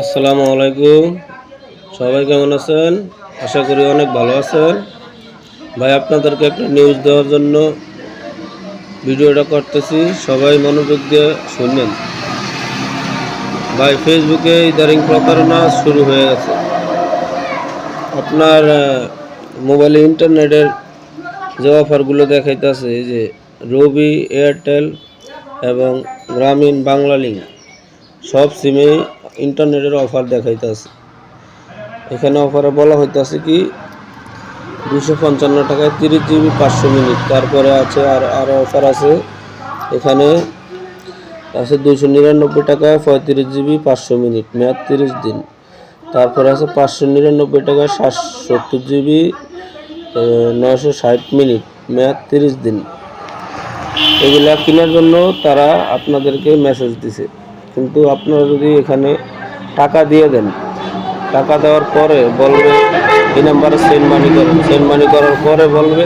আসসালামু আলাইকুম। সবাই কেমন আছেন? আশা করি অনেক ভালো আছেন। ভাই, আপনাদেরকে একটা নিউজ দেওয়ার জন্য ভিডিওটা করতেছি, সবাই মনোযোগ দিয়ে শুনেন। ভাই, ফেসবুকে ইদারিং প্রতারণা শুরু হয়ে গেছে। আপনার মোবাইলে ইন্টারনেটের যে অফারগুলো দেখাইতেছে, এই যে রবি, এয়ারটেল এবং গ্রামীণ বাংলা লিঙ্ক, সব সিমে ইন্টারনেটের অফার দেখাইতেছে। এখানে অফারে বলা হইতেছে কি 255 টাকায় 30 জিবি 500 মিনিট। তারপরে আছে আরও অফার আছে। এখানে আছে 299 টাকায় 35 জিবি 500 মিনিট, মেয়াদ 30 দিন। তারপরে আছে 599 টাকায় 70 জিবি 960 মিনিট, মেয়াদ 30 দিন। এগুলা কেনার জন্য তারা আপনাদেরকে মেসেজ দিছে, কিন্তু আপনারা যদি এখানে টাকা দিয়ে দেন, টাকা দেওয়ার পরে বলবে এই নাম্বারে সেন্ড মানি করেন। সেন্ড মানি করার পরে বলবে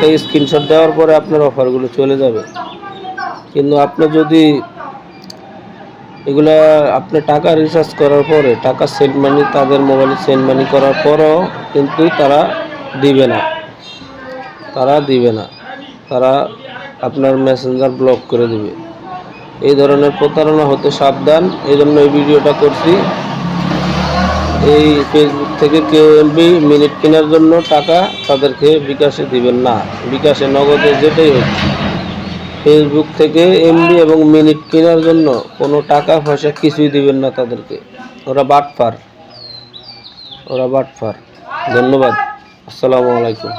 এই স্ক্রিনশট দেওয়ার পরে আপনার অফারগুলো চলে যাবে। কিন্তু আপনি যদি এগুলা আপনি টাকা রিচার্জ করার পরে টাকা সেন্ড মানি তাদের মোবাইলে সেন্ড মানি করার পরও কিন্তু তারা দিবে না। তারা আপনার মেসেঞ্জার ব্লক করে দিবে। এই ধরনের প্রতারণা হতে সাবধান। এই জন্য এই ভিডিওটা করছি। এই ফেসবুক থেকে কেউ এমবি মিনিট কেনার জন্য টাকা তাদেরকে বিকাশে দিবেন না, বিকাশে নগদে যেটাই হোক। ফেসবুক থেকে এমবি এবং মিনিট কেনার জন্য কোনো টাকা পয়সা কিছুই দিবেন না তাদেরকে। ওরা বাটপার। ধন্যবাদ। আসসালামু আলাইকুম।